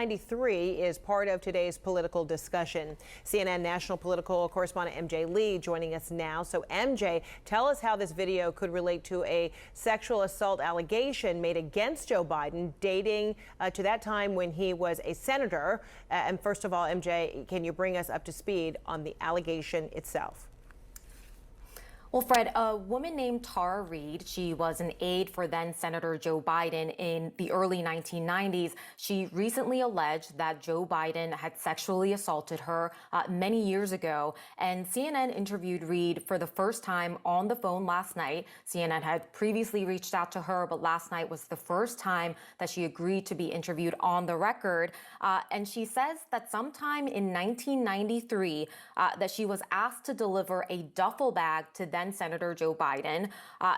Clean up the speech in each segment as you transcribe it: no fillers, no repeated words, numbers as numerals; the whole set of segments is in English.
93 is part of today's political discussion. CNN national political correspondent MJ Lee joining us now. So MJ, tell us how this video could relate to a sexual assault allegation made against Joe Biden dating to that time when he was a senator. And first of all, MJ, can you bring us up to speed on the allegation itself? Well, Fred, a woman named Tara Reade, she was an aide for then Senator Joe Biden in the early 1990s. She recently alleged that Joe Biden had sexually assaulted her many years ago. And CNN interviewed Reade for the first time on the phone last night. CNN had previously reached out to her, but last night was the first time that she agreed to be interviewed on the record. And she says that sometime in 1993, that she was asked to deliver a duffel bag to then Senator Joe Biden,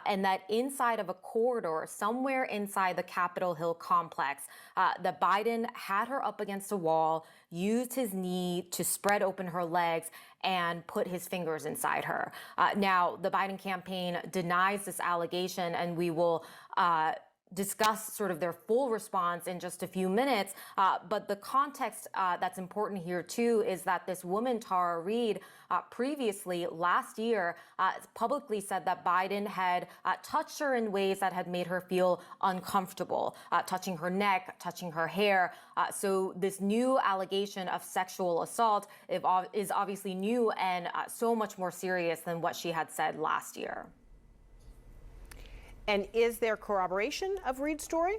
and that inside of a corridor, somewhere inside the Capitol Hill complex, that Biden had her up against a wall, used his knee to spread open her legs, and put his fingers inside her. Now, the Biden campaign denies this allegation, and we will discuss sort of their full response in just a few minutes. But the context that's important here, too, is that this woman, Tara Reade, previously last year publicly said that Biden had touched her in ways that had made her feel uncomfortable, touching her neck, touching her hair. So this new allegation of sexual assault is obviously new and so much more serious than what she had said last year. And is there corroboration of Reade's story?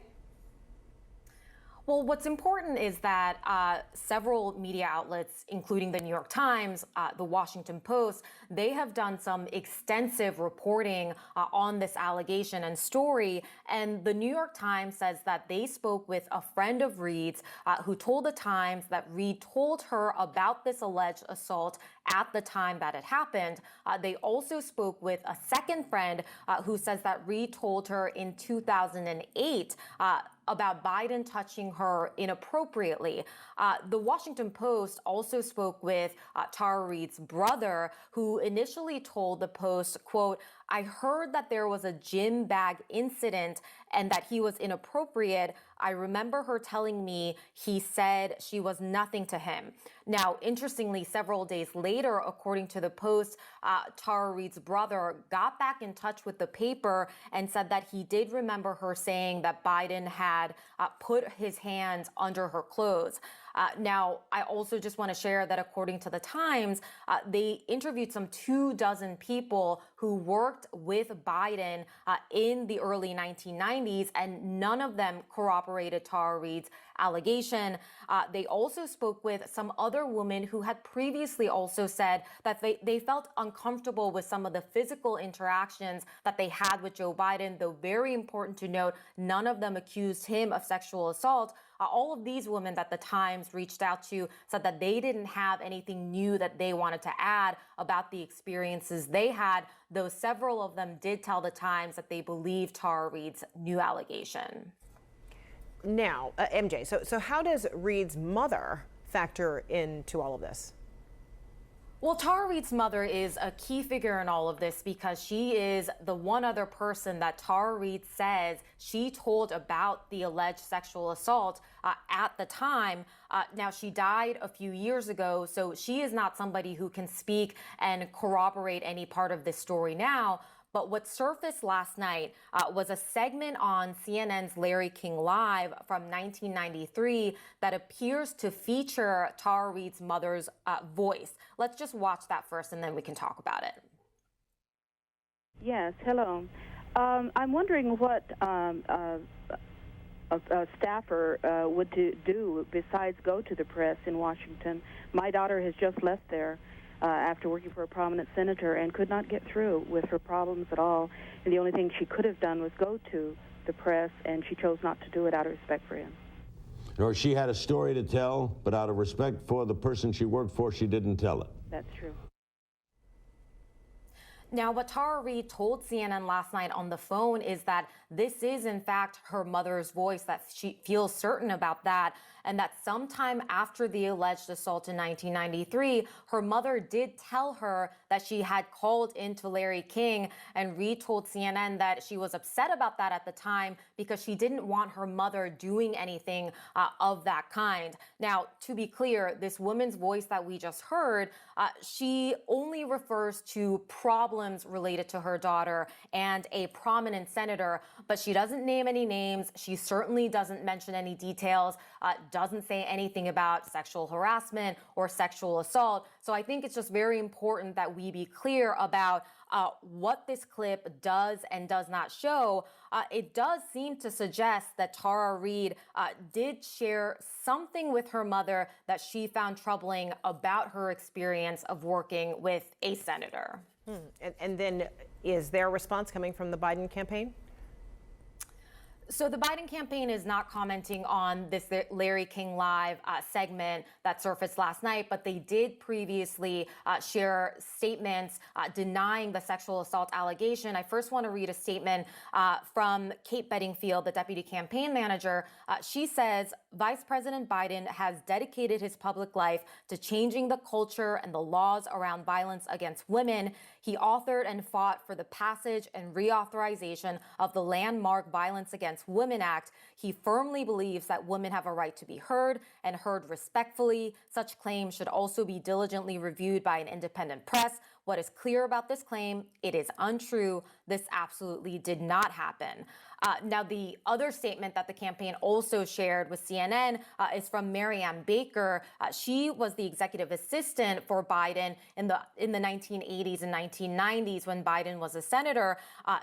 Well, what's important is that several media outlets, including the New York Times, the Washington Post, they have done some extensive reporting on this allegation and story. And the New York Times says that they spoke with a friend of Reade's who told the Times that Reade told her about this alleged assault at the time that it happened. They also spoke with a second friend who says that Reade told her in 2008 about Biden touching her inappropriately. The Washington Post also spoke with Tara Reade's brother, who initially told the Post, quote, "I heard that there was a gym bag incident and that he was inappropriate. I remember her telling me he said she was nothing to him." Now, interestingly, several days later, according to the Post, Tara Reade's brother got back in touch with the paper and said that he did remember her saying that Biden had put his hands under her clothes. Now, I also just want to share that according to the Times, they interviewed some 24 people who worked with Biden in the early 1990s, and none of them corroborated Tara Reade's allegation. They also spoke with some other women who had previously also said that they felt uncomfortable with some of the physical interactions that they had with Joe Biden, though very important to note, none of them accused him of sexual assault. All of these women that the Times reached out to said that they didn't have anything new that they wanted to add about the experiences they had, though several of them did tell the Times that they believed Tara Reade's new allegation. Now, MJ, so how does Reade's mother factor into all of this? Well, Tara Reade's mother is a key figure in all of this because she is the one other person that Tara Reade says she told about the alleged sexual assault at the time. Now, she died a few years ago, so she is not somebody who can speak and corroborate any part of this story now. But what surfaced last night was a segment on CNN's Larry King Live from 1993 that appears to feature Tara Reade's mother's voice. Let's just watch that first, and then we can talk about it. Yes, hello. I'm wondering what a staffer would do besides go to the press in Washington. My daughter has just left there after working for a prominent senator and could not get through with her problems at all. And the only thing she could have done was go to the press, and she chose not to do it out of respect for him. Or she had a story to tell, but out of respect for the person she worked for, she didn't tell it. That's true. Now, what Tara Reade told CNN last night on the phone is that this is, in fact, her mother's voice, that she feels certain about that. and that sometime after the alleged assault in 1993, her mother did tell her that she had called into Larry King, and Reade told CNN that she was upset about that at the time because she didn't want her mother doing anything of that kind. Now, to be clear, this woman's voice that we just heard, she only refers to problems related to her daughter and a prominent senator, but she doesn't name any names. She certainly doesn't mention any details, doesn't say anything about sexual harassment or sexual assault. So I think it's just very important that we be clear about what this clip does and does not show. It does seem to suggest that Tara Reade did share something with her mother that she found troubling about her experience of working with a senator. And then is there a response coming from the Biden campaign? So the Biden campaign is not commenting on this Larry King Live segment that surfaced last night, but they did previously share statements denying the sexual assault allegation. I first want to read a statement from Kate Bedingfield, the deputy campaign manager. She says, Vice President Biden has dedicated his public life to changing the culture and the laws around violence against women. He authored and fought for the passage and reauthorization of the landmark Violence Against Women Act. He firmly believes that women have a right to be heard and heard respectfully. Such claims should also be diligently reviewed by an independent press. What is clear about this claim? It is untrue. This absolutely did not happen. Now, the other statement that the campaign also shared with CNN is from Marianne Baker. She was the executive assistant for Biden in the 1980s and 1990s when Biden was a senator.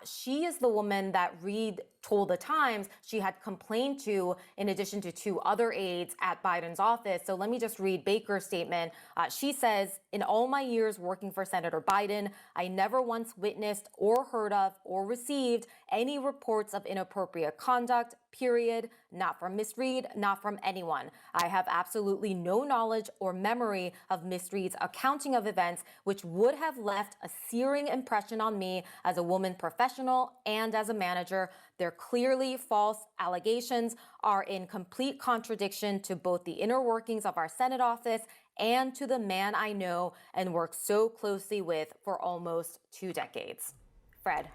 She is the woman that Reade told the Times she had complained to, in addition to two other aides at Biden's office. So let me just read Baker's statement. She says, in all my years working for Senator Biden, I never once witnessed or heard of or received any reports of inappropriate conduct, period. Not from Ms. Reade, not from anyone. I have absolutely no knowledge or memory of Ms. Reade's accounting of events, which would have left a searing impression on me as a woman professional and as a manager. Their clearly false allegations are in complete contradiction to both the inner workings of our Senate office and to the man I know and work so closely with for almost 2 decades. Fred.